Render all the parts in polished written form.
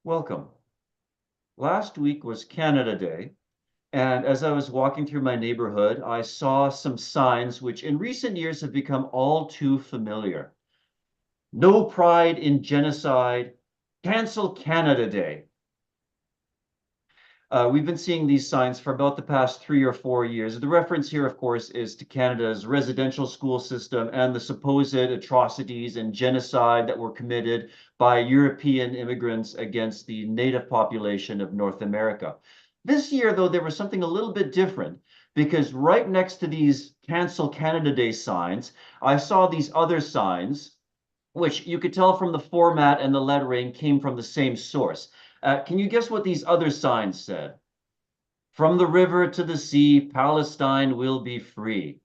Welcome. Last week was Canada Day, and as I was walking through my neighborhood, I saw some signs which in recent years have become all too familiar. No pride in genocide, cancel Canada Day. We've been seeing these signs for about the past 3 or 4 years. The reference here, of course, is to Canada's residential school system and the supposed atrocities and genocide that were committed by European immigrants against the native population of North America. This year, though, there was something a little bit different because right next to these Cancel Canada Day signs, I saw these other signs, which you could tell from the format and the lettering came from the same source. Can you guess what these other signs said? From the river to the sea, Palestine will be free.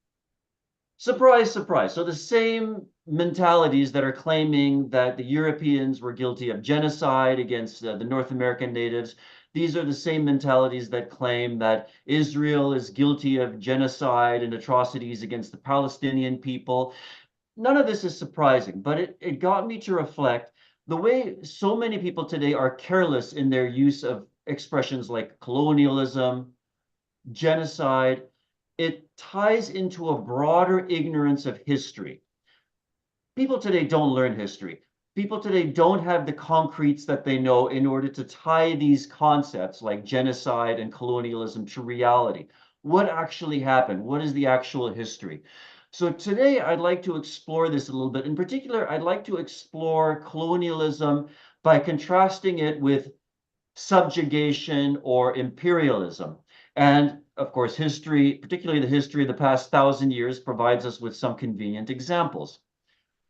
Surprise, surprise. So the same mentalities that are claiming that the Europeans were guilty of genocide against the North American natives, these are the same mentalities that claim that Israel is guilty of genocide and atrocities against the Palestinian people. None of this is surprising, but it got me to reflect the way so many people today are careless in their use of expressions like colonialism, genocide. It ties into a broader ignorance of history. People today don't learn history. People today don't have the concretes that they know in order to tie these concepts like genocide and colonialism to reality. What actually happened? What is the actual history? So today I'd like to explore this a little bit. In particular, I'd like to explore colonialism by contrasting it with subjugation or imperialism. And of course, history, particularly the history of the past 1,000 years, provides us with some convenient examples.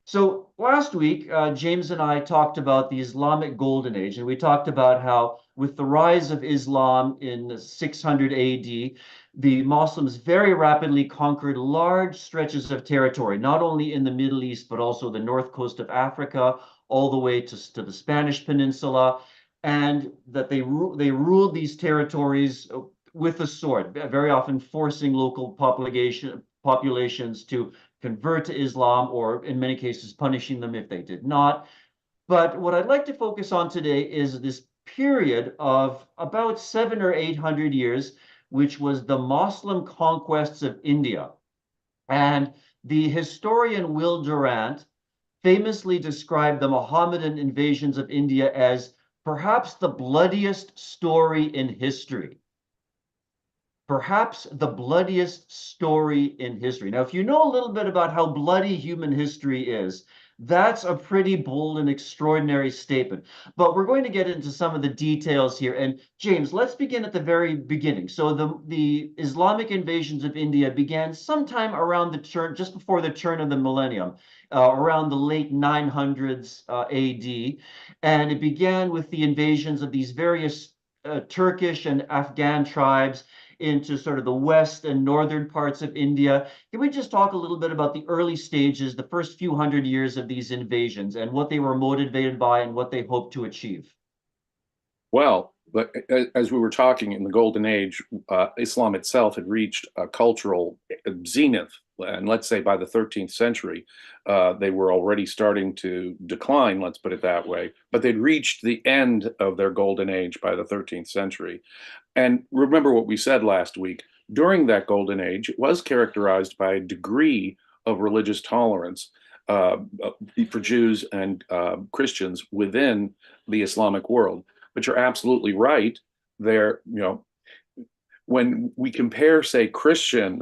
So last week, James and I talked about the Islamic Golden Age, and we talked about how, with the rise of Islam in 600 AD, the Muslims very rapidly conquered large stretches of territory, not only in the Middle East, but also the north coast of Africa, all the way to the Spanish Peninsula, and that they ruled these territories with the sword, very often forcing local populations to convert to Islam, or in many cases, punishing them if they did not. But what I'd like to focus on today is this period of about 700 or 800 years, which was the Muslim conquests of India. And the historian Will Durant famously described the Mohammedan invasions of India as perhaps the bloodiest story in history. Perhaps the bloodiest story in history. Now, if you know a little bit about how bloody human history is, that's a pretty bold and extraordinary statement. But we're going to get into some of the details here. And James, let's begin at the very beginning. So the Islamic invasions of India began sometime around the turn, just before the turn of the millennium, around the late 900s AD. And it began with the invasions of these various Turkish and Afghan tribes into sort of the west and northern parts of India. Can we just talk a little bit about the early stages, the first few hundred years of these invasions and what they were motivated by and what they hoped to achieve? Well, but as we were talking in the Golden Age, Islam itself had reached a cultural zenith. And let's say by the 13th century, they were already starting to decline, let's put it that way. But they'd reached the end of their Golden Age by the 13th century. And remember what we said last week. During that Golden Age, it was characterized by a degree of religious tolerance uh, for Jews and Christians within the Islamic world. But you're absolutely right. There, when we compare, say, Christian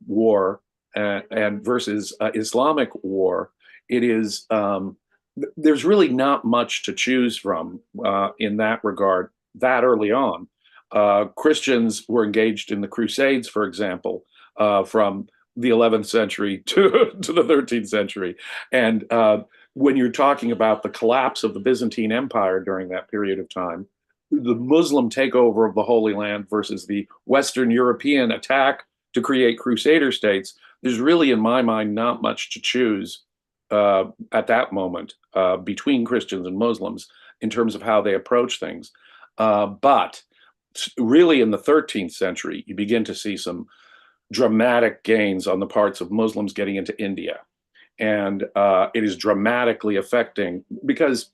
war and versus Islamic war, it is there's really not much to choose from in that regard that early on. Christians were engaged in the Crusades, for example, from the 11th century to the 13th century. And when you're talking about the collapse of the Byzantine Empire during that period of time, the Muslim takeover of the Holy Land versus the Western European attack to create Crusader states, there's really, in my mind, not much to choose at that moment between Christians and Muslims in terms of how they approach things. But really, in the 13th century, you begin to see some dramatic gains on the parts of Muslims getting into India. And it is dramatically affecting because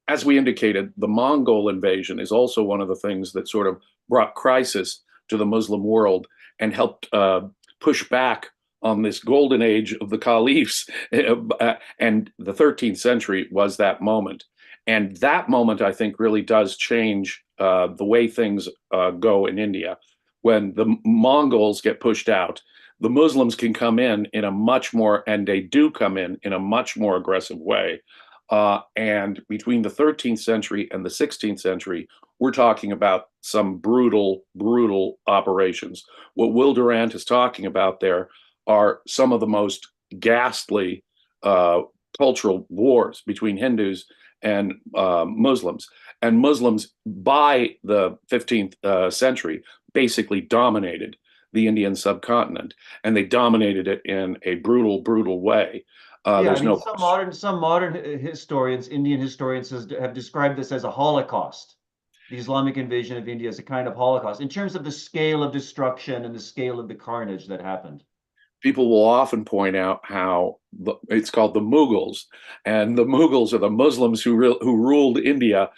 as we indicated, the Mongol invasion is also one of the things that sort of brought crisis to the Muslim world and helped push back on this golden age of the caliphs. And the 13th century was that moment. And that moment, I think, really does change the way things go in India. When the Mongols get pushed out, the Muslims can come in a much more, and they do come in a much more aggressive way. And between the 13th century and the 16th century, we're talking about some brutal, brutal operations. What Will Durant is talking about there are some of the most ghastly cultural wars between Hindus and Muslims. And Muslims, by the 15th century, basically dominated the Indian subcontinent, and they dominated it in a brutal, brutal way. Yeah, I There's mean, no some modern historians, Indian historians, have described this as a Holocaust, the Islamic invasion of India as a kind of Holocaust, in terms of the scale of destruction and the scale of the carnage that happened. People will often point out how it's called the Mughals, and the Mughals are the Muslims who ruled India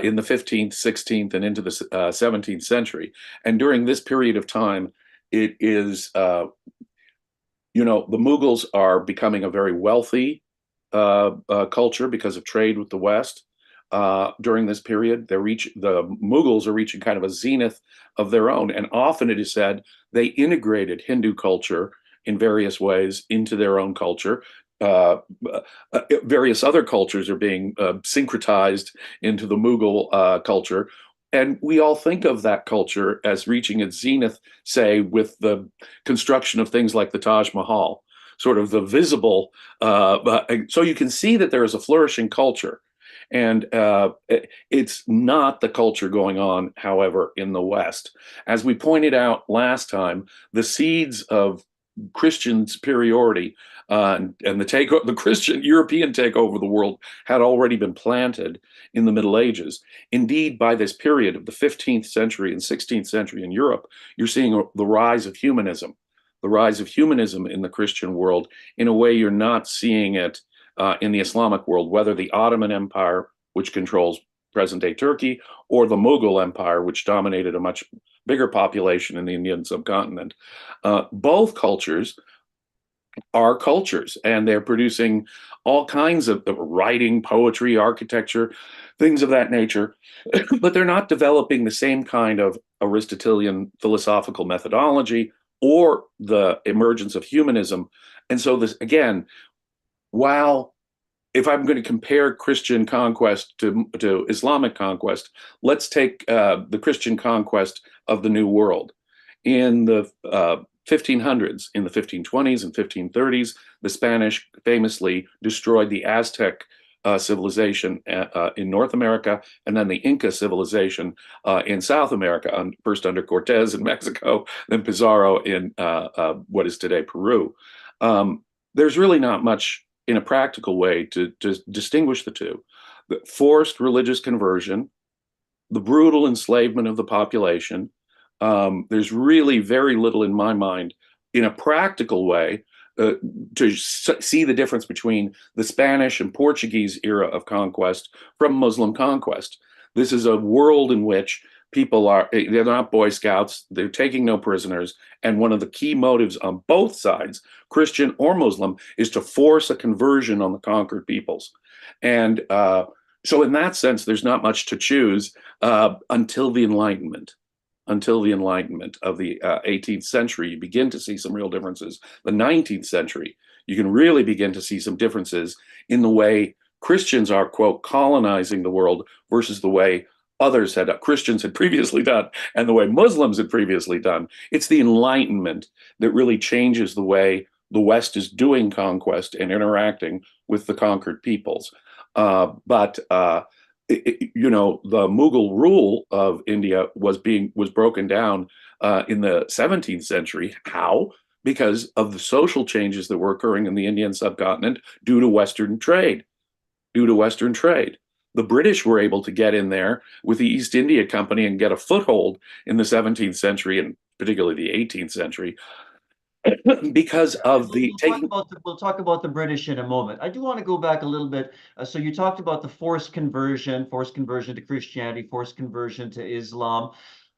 in the 15th, 16th, and into the 17th century. And during this period of time, it is the Mughals are becoming a very wealthy culture because of trade with the West. During this period, the Mughals are reaching kind of a zenith of their own, and often it is said they integrated Hindu culture in various ways into their own culture. Various other cultures are being syncretized into the Mughal culture. And we all think of that culture as reaching its zenith, say, with the construction of things like the Taj Mahal, sort of the visible. So you can see that there is a flourishing culture. And it's not the culture going on, however, in the West. As we pointed out last time, the seeds of Christian superiority and the Christian European takeover of the world had already been planted in the Middle Ages. Indeed, by this period of the 15th century and 16th century in Europe, you're seeing the rise of humanism, in the Christian world in a way you're not seeing it in the Islamic world, whether the Ottoman Empire, which controls present-day Turkey, or the Mughal Empire, which dominated a much bigger population in the Indian subcontinent. Both cultures are cultures, and they're producing all kinds of writing, poetry, architecture, things of that nature, but they're not developing the same kind of Aristotelian philosophical methodology or the emergence of humanism. And so this, again, while if I'm going to compare Christian conquest to Islamic conquest, let's take the Christian conquest of the New World. In the 1500s, in the 1520s and 1530s, the Spanish famously destroyed the Aztec civilization in North America, and then the Inca civilization in South America, first under Cortez in Mexico, then Pizarro in what is today Peru. There's really not much in a practical way to distinguish the two. The forced religious conversion, the brutal enslavement of the population. There's really very little in my mind in a practical way to see the difference between the Spanish and Portuguese era of conquest from Muslim conquest. This is a world in which they're not Boy Scouts, they're taking no prisoners, and one of the key motives on both sides, Christian or Muslim, is to force a conversion on the conquered peoples. And so in that sense, there's not much to choose until the Enlightenment. Until the Enlightenment of the 18th century, you begin to see some real differences. The 19th century, you can really begin to see some differences in the way Christians are, quote, colonizing the world versus the way Christians had previously done and the way Muslims had previously done. It's the Enlightenment that really changes the way the West is doing conquest and interacting with the conquered peoples. But the Mughal rule of India was broken down in the 17th century. How? Because of the social changes that were occurring in the Indian subcontinent due to Western trade. The British were able to get in there with the East India Company and get a foothold in the 17th century and particularly the 18th century. because of We'll, the we'll talk taking. about we'll talk about the British in a moment. I do want to go back a little bit. So you talked about the forced conversion to Christianity, forced conversion to Islam.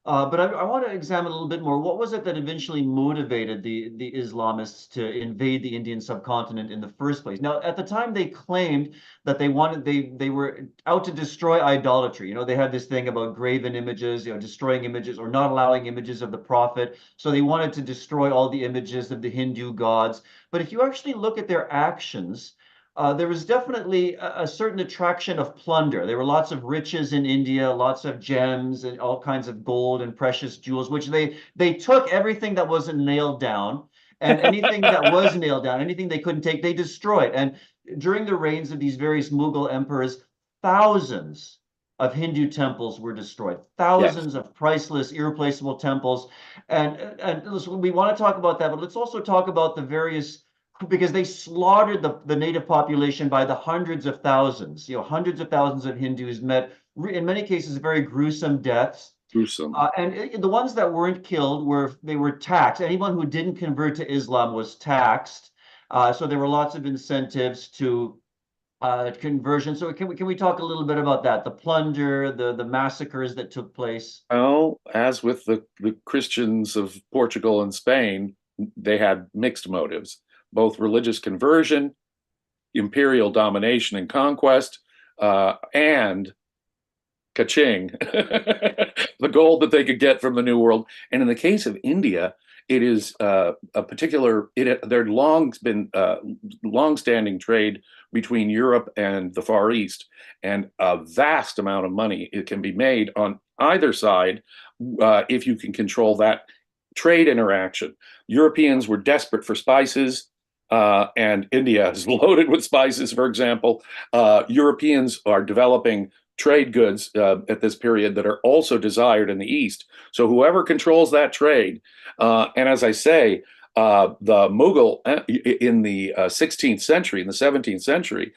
But I want to examine a little bit more. What was it that eventually motivated the Islamists to invade the Indian subcontinent in the first place? Now, at the time, they claimed that they were out to destroy idolatry. You know, they had this thing about graven images, you know, destroying images or not allowing images of the prophet. So they wanted to destroy all the images of the Hindu gods. But if you actually look at their actions, there was definitely a certain attraction of plunder. There were lots of riches in India, lots of gems and all kinds of gold and precious jewels, which they took everything that wasn't nailed down, and anything that was nailed down, anything they couldn't take, they destroyed. And during the reigns of these various Mughal emperors, thousands of Hindu temples were destroyed, Yes. thousands of priceless, irreplaceable temples. And listen, we want to talk about that, but let's also talk about the various, because they slaughtered the native population by the hundreds of thousands. You know, hundreds of thousands of Hindus met, in many cases, very gruesome deaths. Gruesome. And the ones that weren't killed were taxed. Anyone who didn't convert to Islam was taxed. So there were lots of incentives to conversion. So can we talk a little bit about that? The plunder, the massacres that took place. Well, as with the Christians of Portugal and Spain, they had mixed motives, both religious conversion, imperial domination and conquest, and ka-ching, the gold that they could get from the New World. And in the case of India, it is a particular, there long been long-standing trade between Europe and the Far East, and a vast amount of money it can be made on either side if you can control that trade interaction. Europeans were desperate for spices, and India is loaded with spices, for example. Europeans are developing trade goods at this period that are also desired in the East. So whoever controls that trade, and as I say, the Mughal in the 16th century, in the 17th century,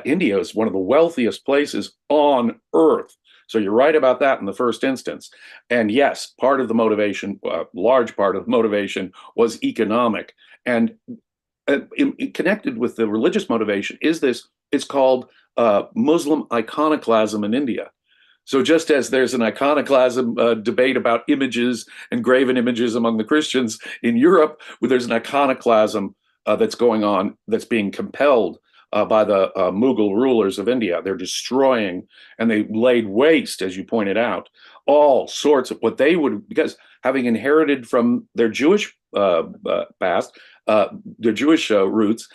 India is one of the wealthiest places on earth. So you're right about that in the first instance. And yes, part of the motivation, large part of the motivation was economic. And connected with the religious motivation is this, it's called Muslim iconoclasm in India. So just as there's an iconoclasm debate about images and graven images among the Christians in Europe, where there's an iconoclasm that's going on, that's being compelled by the Mughal rulers of India. They're destroying, and they laid waste, as you pointed out, all sorts of what they would, because having inherited from their Jewish past, their Jewish roots,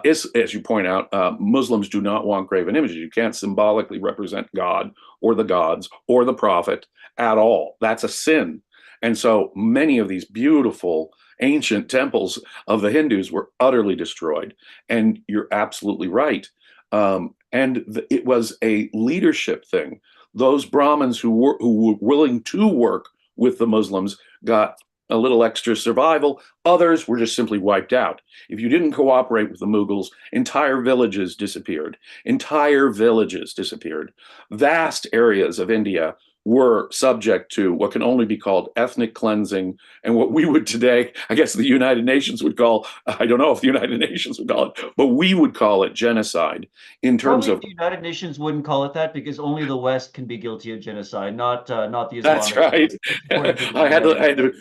is, as you point out, Muslims do not want graven images. You can't symbolically represent God or the gods or the prophet at all. That's a sin. And so many of these beautiful ancient temples of the Hindus were utterly destroyed. And you're absolutely right. It was a leadership thing. Those Brahmins who were willing to work with the Muslims got a little extra survival. Others were just simply wiped out. If you didn't cooperate with the Mughals, entire villages disappeared. Entire villages disappeared. Vast areas of India were subject to what can only be called ethnic cleansing, and what we would today, I guess the United Nations would call, I don't know if the United Nations would call it, but we would call it genocide in terms Probably of. the United Nations wouldn't call it that because only the West can be guilty of genocide, not the That's Islamic right. State, according to the I UN.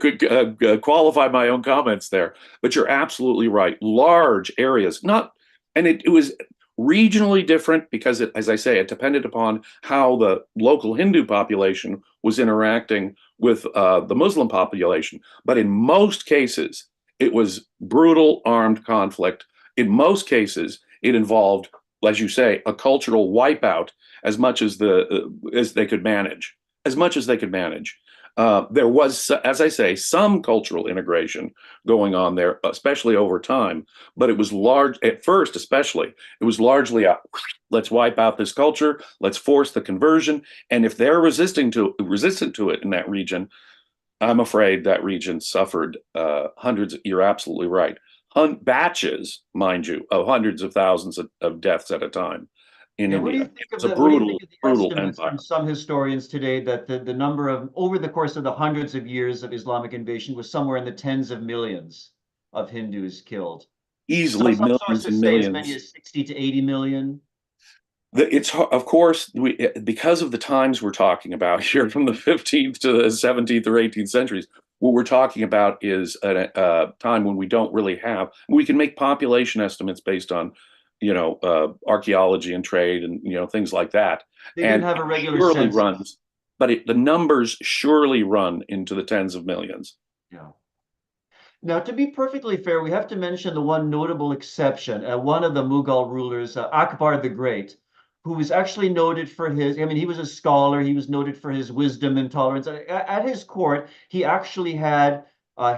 had to qualify my own comments there, but you're absolutely right. Large areas, not, and it was regionally different because, as I say, it depended upon how the local Hindu population was interacting with the Muslim population. But in most cases, it was brutal armed conflict. In most cases, it involved, as you say, a cultural wipeout as much as as they could manage, as much as they could manage. There was, as I say, some cultural integration going on there, especially over time. But it was large at first, especially. It was largely a let's wipe out this culture, let's force the conversion, and if they're resistant to it in that region, I'm afraid that region suffered hundreds. You're absolutely right. Batches, mind you, of hundreds of thousands of deaths at a time. in Yeah, what do you India. think It of was a what do you think brutal, of the brutal estimates from empire. some historians today that the number of over the course of the hundreds of years of Islamic invasion was somewhere in the tens of millions of Hindus killed? Easily Some millions and sources say as many millions. as 60 to 80 million. Of course, because of the times we're talking about here, from the 15th to the 17th or 18th centuries. What we're talking about is a time when we don't really have. We can make population estimates based on, archaeology and trade and things like that, They didn't and have it a regular surely census. runs. But the numbers surely run into the tens of millions. Yeah. Now, to be perfectly fair, we have to mention the one notable exception, one of the Mughal rulers, Akbar the Great, who was actually noted for his, I mean, he was a scholar, he was noted for his wisdom and tolerance. At his court, he actually had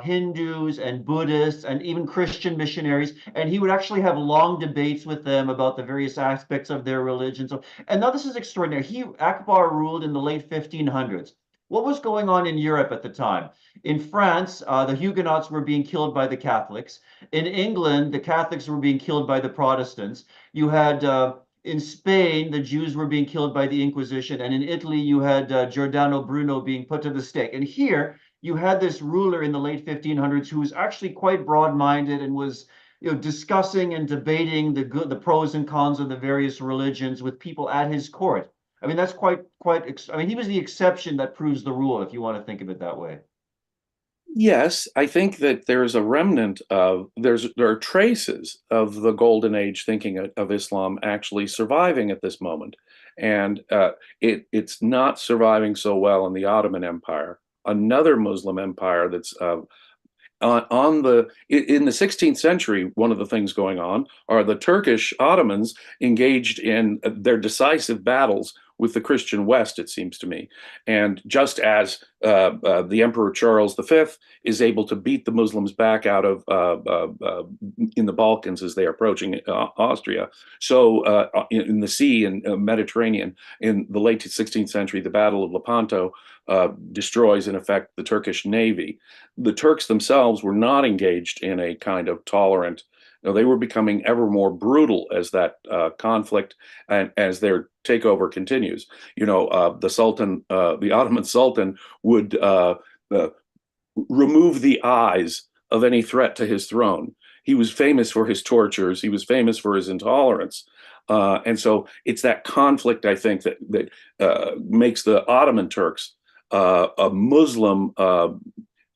Hindus and Buddhists and even Christian missionaries, and he would actually have long debates with them about the various aspects of their religion. So, and now this is extraordinary. Akbar ruled in the late 1500s. What was going on in Europe at the time? In France, the Huguenots were being killed by the Catholics. In England, the Catholics were being killed by the Protestants. You had in Spain, the Jews were being killed by the Inquisition. And in Italy, you had Giordano Bruno being put to the stake. And here, you had this ruler in the late 1500s who was actually quite broad-minded and was discussing and debating the pros and cons of the various religions with people at his court. I mean, that's I mean, he was the exception that proves the rule, if you want to think of it that way. Yes, I think that there's a remnant of there are traces of the golden age thinking of Islam actually surviving at this moment, and it's not surviving so well in the Ottoman Empire, another Muslim empire that's in the 16th century. One of the things going on are the Turkish Ottomans engaged in their decisive battles with the Christian West, it seems to me. And just as the Emperor Charles V is able to beat the Muslims back out of in the Balkans as they are approaching Austria, so in the sea and Mediterranean in the late 16th century, the Battle of Lepanto destroys in effect the Turkish navy. The Turks themselves were not engaged in a kind of tolerant. They were becoming ever more brutal as that conflict and as their takeover continues. The Sultan, the Ottoman Sultan, would remove the eyes of any threat to his throne. He was famous for his tortures. He was famous for his intolerance. And so it's that conflict, I think, that makes the Ottoman Turks a Muslim,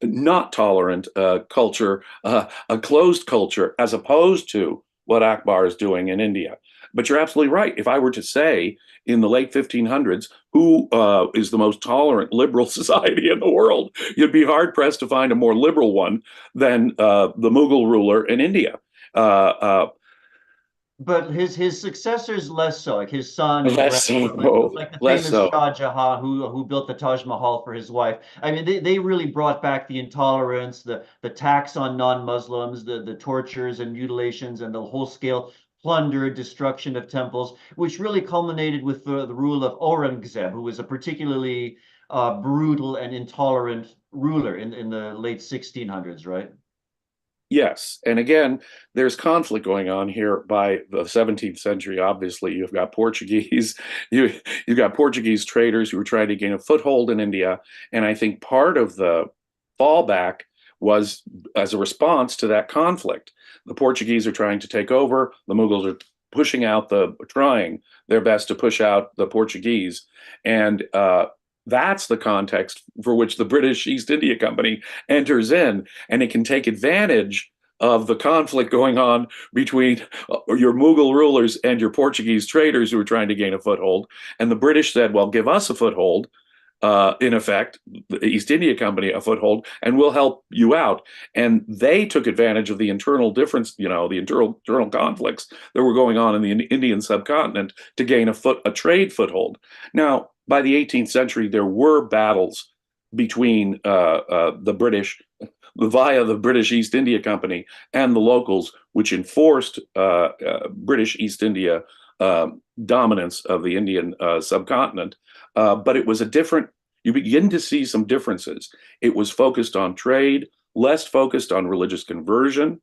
not tolerant culture, a closed culture, as opposed to what Akbar is doing in India. But you're absolutely right. If I were to say in the late 1500s, who is the most tolerant liberal society in the world, you'd be hard pressed to find a more liberal one than the Mughal ruler in India. But his successors less so, like his son and Less grandson, like so, the less famous so. Shah Jahan who built the Taj Mahal for his wife. I mean, they really brought back the intolerance, the tax on non-Muslims, the tortures and mutilations, and the whole scale plunder, destruction of temples, which really culminated with the rule of Aurangzeb, who was a particularly brutal and intolerant ruler in the late 1600s, right? Yes. And again, there's conflict going on here by the 17th century. Obviously, you've got Portuguese, you've got Portuguese traders who were trying to gain a foothold in India. And I think part of the fallback was as a response to that conflict. The Portuguese are trying to take over, the Mughals are trying their best to push out the Portuguese. And that's the context for which the British East India Company enters in, and it can take advantage of the conflict going on between your Mughal rulers and your Portuguese traders who are trying to gain a foothold. And the British said, well, give us a foothold, in effect, the East India Company a foothold, and we'll help you out. And they took advantage of the internal difference, the internal conflicts that were going on in the Indian subcontinent to gain a trade foothold. Now, by the 18th century, there were battles between the British, via the British East India Company, and the locals, which enforced British East India dominance of the Indian subcontinent. But it was you begin to see some differences. It was focused on trade, less focused on religious conversion,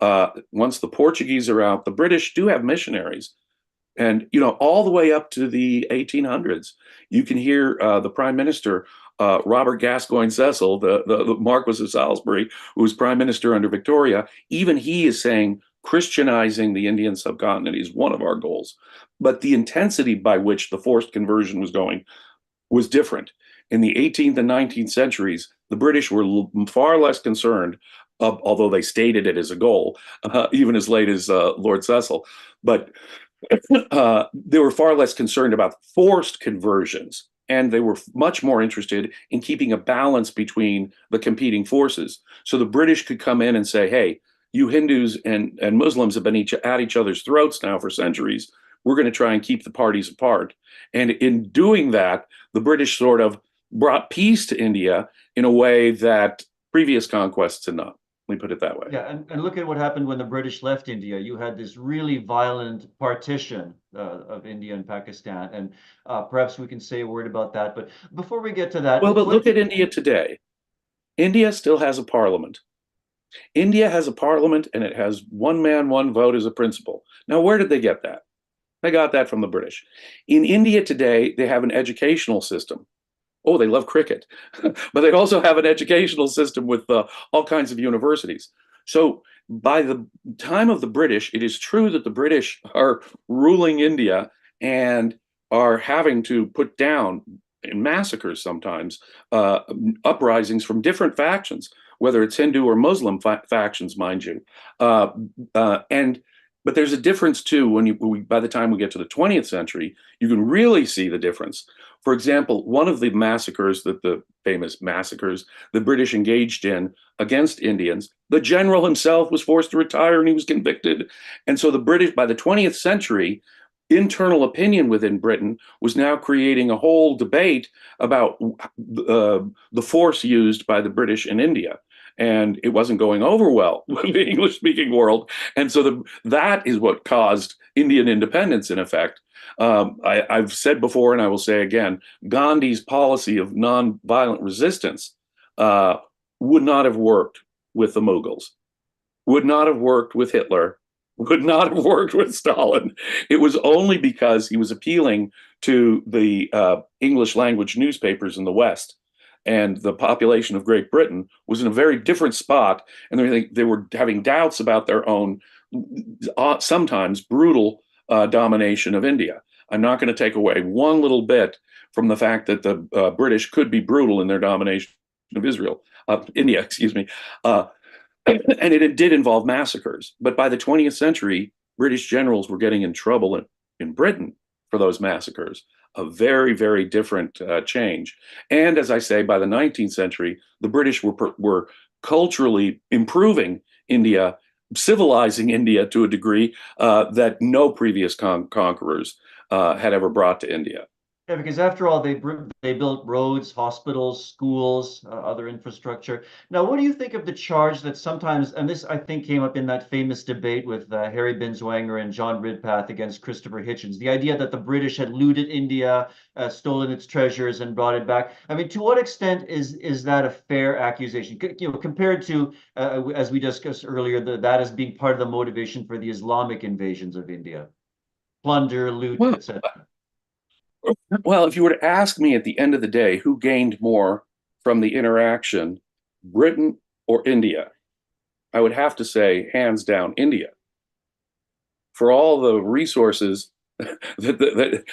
Once the Portuguese are out, the British do have missionaries. And, all the way up to the 1800s, you can hear the Prime Minister, Robert Gascoigne Cecil, the Marquis of Salisbury, who was Prime Minister under Victoria. Even he is saying Christianizing the Indian subcontinent is one of our goals. But the intensity by which the forced conversion was going was different. In the 18th and 19th centuries, the British were far less concerned, although they stated it as a goal, even as late as Lord Cecil. But they were far less concerned about forced conversions, and they were much more interested in keeping a balance between the competing forces. So the British could come in and say, hey, you Hindus and Muslims have been at each other's throats now for centuries. We're going to try and keep the parties apart. And in doing that, the British sort of brought peace to India in a way that previous conquests had not. Let me put it that way. Yeah, and look at what happened when the British left India. You had this really violent partition of India and Pakistan, and perhaps we can say a word about that. But before we get to that, Well, but look at India today. India still has a parliament. India has a parliament, and it has one man, one vote as a principle. Now, where did they get that? They got that from the British. In India today, they have an educational system. Oh, they love cricket, but they also have an educational system with all kinds of universities. So by the time of the British, it is true that the British are ruling India and are having to put down in massacres sometimes uprisings from different factions, whether it's Hindu or Muslim factions, mind you. Uh, and but there's a difference too by the time we get to the 20th century, you can really see the difference. For example, one of the massacres, the famous massacres the British engaged in against Indians, the general himself was forced to retire and he was convicted. And so the British, by the 20th century, internal opinion within Britain was now creating a whole debate about the force used by the British in India. And it wasn't going over well with the English speaking world. And so that is what caused Indian independence, in effect. I've said before, and I will say again, Gandhi's policy of nonviolent resistance would not have worked with the Mughals, would not have worked with Hitler, would not have worked with Stalin. It was only because he was appealing to the English language newspapers in the West. And the population of Great Britain was in a very different spot, and they were having doubts about their own, sometimes brutal domination of India. I'm not going to take away one little bit from the fact that the British could be brutal in their domination of India, excuse me. And it did involve massacres. But by the 20th century, British generals were getting in trouble in Britain for those massacres. A very, very different change. And as I say, by the 19th century, the British were culturally improving India, civilizing India to a degree that no previous conquerors had ever brought to India. Yeah, because after all, they built roads, hospitals, schools, other infrastructure. Now, what do you think of the charge that sometimes, and this I think came up in that famous debate with Harry Binswanger and John Ridpath against Christopher Hitchens, the idea that the British had looted India, stolen its treasures, and brought it back. I mean, to what extent is that a fair accusation? Compared to, as we discussed earlier, that as being part of the motivation for the Islamic invasions of India, plunder, loot, Well, etc. Well, if you were to ask me at the end of the day, who gained more from the interaction, Britain or India, I would have to say, hands down, India. For all the resources that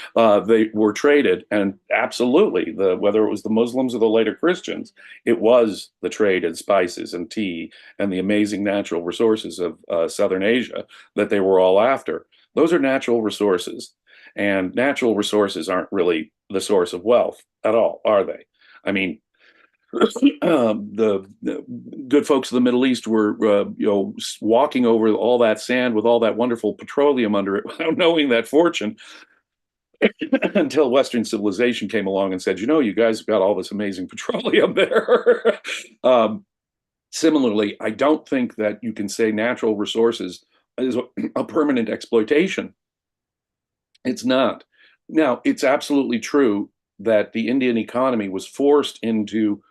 they were traded, and absolutely, whether it was the Muslims or the later Christians, it was the trade in spices and tea and the amazing natural resources of Southern Asia that they were all after. Those are natural resources. And natural resources aren't really the source of wealth at all, are they? I mean, the good folks of the Middle East were, walking over all that sand with all that wonderful petroleum under it without knowing that fortune until Western civilization came along and said, you guys have got all this amazing petroleum there. Similarly, I don't think that you can say natural resources is a permanent exploitation. It's not. Now, it's absolutely true that the Indian economy was forced into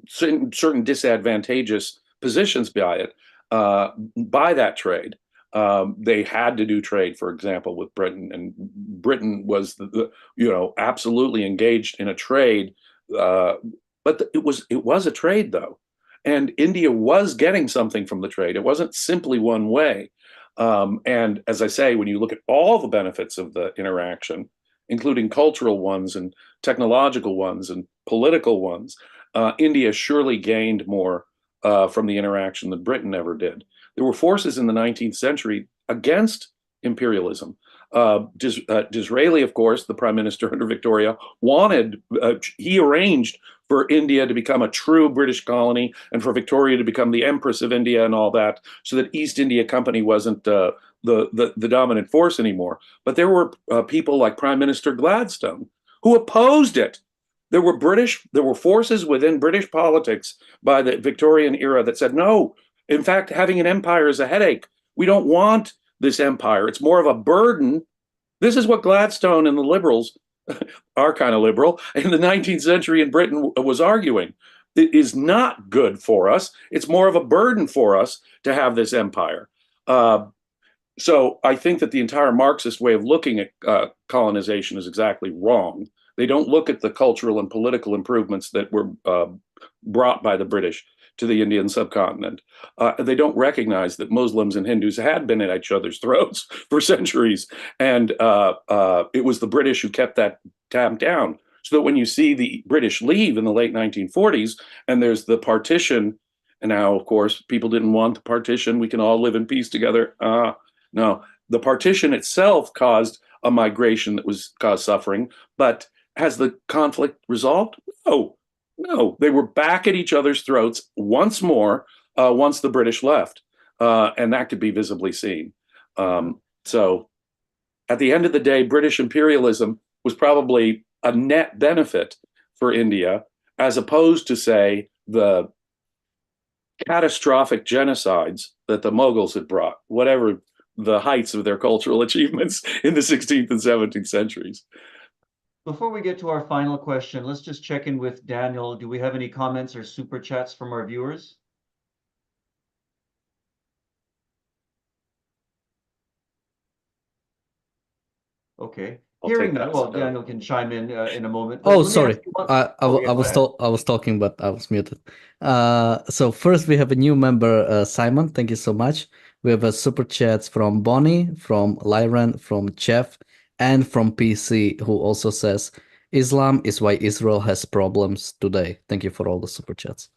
certain disadvantageous positions by it. by that trade. They had to do trade, for example, with Britain, and Britain was absolutely engaged in a trade. But it was a trade though, and India was getting something from the trade. It wasn't simply one way. And as I say, when you look at all the benefits of the interaction, including cultural ones and technological ones and political ones, India surely gained more from the interaction than Britain ever did. There were forces in the 19th century against imperialism. Disraeli, of course, the prime minister under Victoria, he arranged for India to become a true British colony and for Victoria to become the Empress of India and all that, so that East India Company wasn't the dominant force anymore. But there were people like Prime Minister Gladstone who opposed it. There were forces within British politics by the Victorian era that said, no, in fact, having an empire is a headache. We don't want this empire. It's more of a burden. This is what Gladstone and the liberals are kind of liberal in the 19th century in Britain was arguing. It is not good for us. It's more of a burden for us to have this empire. So I think that the entire Marxist way of looking at colonization is exactly wrong. They don't look at the cultural and political improvements that were brought by the British to the Indian subcontinent. They don't recognize that Muslims and Hindus had been at each other's throats for centuries. And it was the British who kept that tamped down. So that when you see the British leave in the late 1940s, and there's the partition, and now, of course, people didn't want the partition. We can all live in peace together. No, the partition itself caused a migration that caused suffering. But has the conflict resolved? No, they were back at each other's throats once more once the British left, and that could be visibly seen. So at the end of the day, British imperialism was probably a net benefit for India, as opposed to, say, the catastrophic genocides that the Mughals had brought, whatever the heights of their cultural achievements in the 16th and 17th centuries. Before we get to our final question, let's just check in with Daniel. Do we have any comments or super chats from our viewers? Okay. Hearing that, well, Daniel can chime in a moment. Oh, sorry. I was talking, but I was muted. So first we have a new member, Simon. Thank you so much. We have a super chats from Bonnie, from Lyran, from Jeff, and from PC, who also says, Islam is why Israel has problems today. Thank you for all the super chats.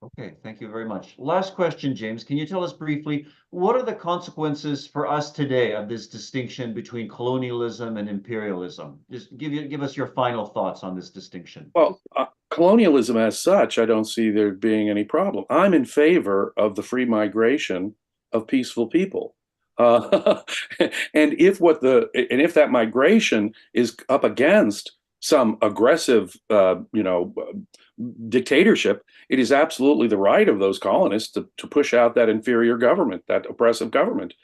Okay, thank you very much. Last question, James. Can you tell us briefly, what are the consequences for us today of this distinction between colonialism and imperialism? Just give us your final thoughts on this distinction. Well, colonialism as such, I don't see there being any problem. I'm in favor of the free migration of peaceful people. And if that migration is up against some aggressive, dictatorship, it is absolutely the right of those colonists to push out that inferior government, that oppressive government.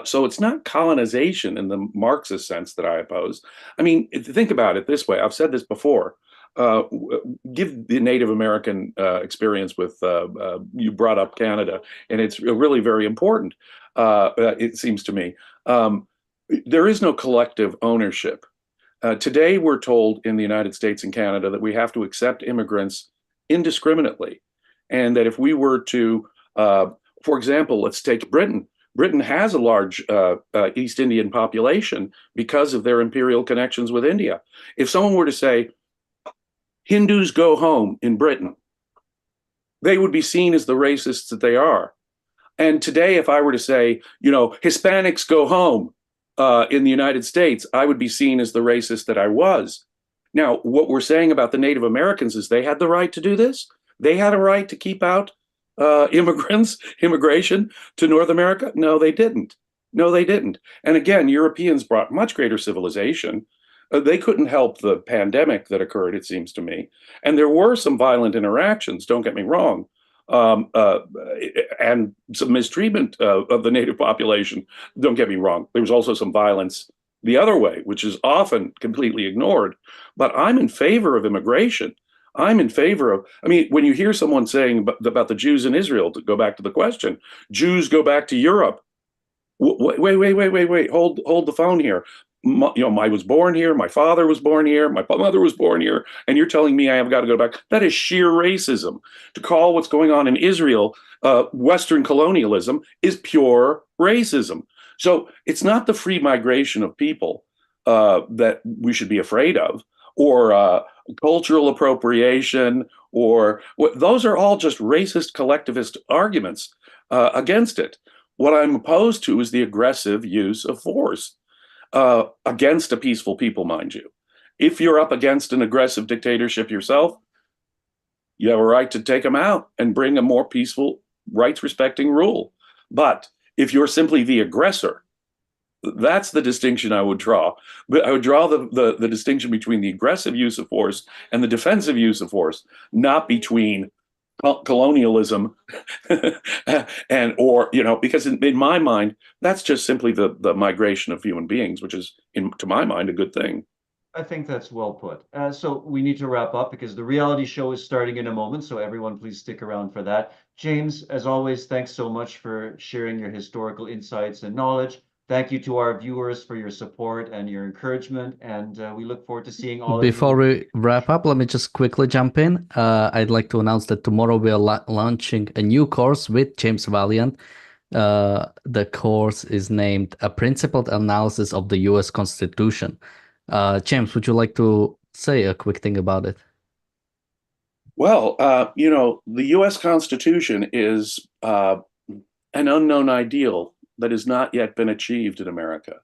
So it's not colonization in the Marxist sense that I oppose. I mean, think about it this way. I've said this before. Give the Native American experience with, you brought up Canada, and it's really very important, it seems to me. There is no collective ownership. Today, we're told in the United States and Canada that we have to accept immigrants indiscriminately. And that if we were to, for example, let's take Britain. Britain has a large East Indian population because of their imperial connections with India. If someone were to say, Hindus go home in Britain, they would be seen as the racists that they are. And today, if I were to say, Hispanics go home in the United States, I would be seen as the racist that I was. Now, what we're saying about the Native Americans is they had the right to do this. They had a right to keep out immigration to North America. No, they didn't. And again, Europeans brought much greater civilization. They couldn't help the pandemic that occurred, it seems to me. And there were some violent interactions, don't get me wrong, and some mistreatment of the native population, don't get me wrong. There was also some violence the other way, which is often completely ignored. But I'm in favor of immigration. I'm in favor of, I mean, when you hear someone saying about the Jews in Israel, to go back to the question, Jews go back to Europe. Wait, hold the phone here. I was born here, my father was born here, my mother was born here, and you're telling me I have got to go back. That is sheer racism. To call what's going on in Israel Western colonialism is pure racism. So it's not the free migration of people that we should be afraid of, or cultural appropriation, or those are all just racist collectivist arguments against it. What I'm opposed to is the aggressive use of force against a peaceful people, mind you. If you're up against an aggressive dictatorship yourself, you have a right to take them out and bring a more peaceful, rights-respecting rule. But if you're simply the aggressor, that's the distinction I would draw. But I would draw the distinction between the aggressive use of force and the defensive use of force, not between colonialism and because in my mind that's just simply the migration of human beings, which is to my mind a good thing. I think that's well put. So we need to wrap up because the reality show is starting in a moment. So everyone, please stick around for that. James, as always, thanks so much for sharing your historical insights and knowledge. Thank you to our viewers for your support and your encouragement. And we look forward to seeing all of you. Before we wrap up, let me just quickly jump in. I'd like to announce that tomorrow we are launching a new course with James Valliant. The course is named A Principled Analysis of the U.S. Constitution. James, would you like to say a quick thing about it? Well, the U.S. Constitution is an unknown ideal that has not yet been achieved in America.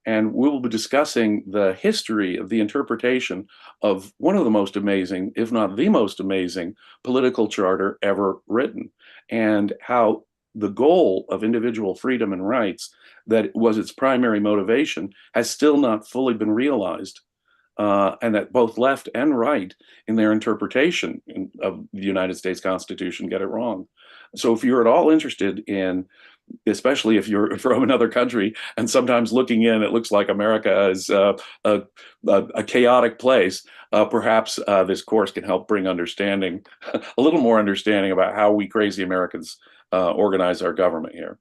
And we will be discussing the history of the interpretation of one of the most amazing, if not the most amazing, political charter ever written, and how the goal of individual freedom and rights that was its primary motivation has still not fully been realized, and that both left and right in their interpretation of the United States Constitution get it wrong. So if you're at all interested in, especially if you're from another country and sometimes looking in, it looks like America is a chaotic place, perhaps this course can help bring understanding, a little more understanding about how we crazy Americans organize our government here.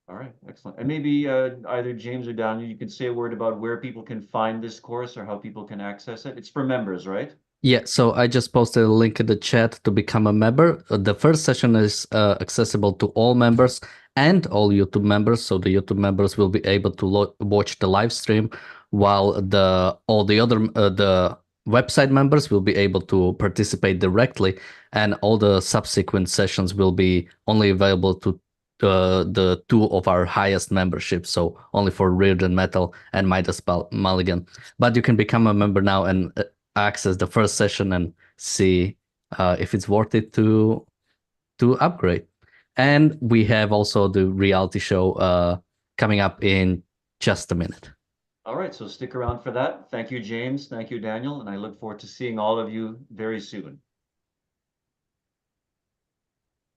All right, excellent. And maybe either James or Daniel, you can say a word about where people can find this course or how people can access it. It's for members, right? Yeah, so I just posted a link in the chat to become a member. The first session is accessible to all members and all YouTube members. So the YouTube members will be able to watch the live stream, while all the other the website members will be able to participate directly, and all the subsequent sessions will be only available to the two of our highest memberships, so only for Reardon Metal and Midas Mulligan. But you can become a member now and access the first session and see if it's worth it to upgrade. And we have also the reality show coming up in just a minute. All right, so stick around for that. Thank you, James. Thank you, Daniel. And I look forward to seeing all of you very soon.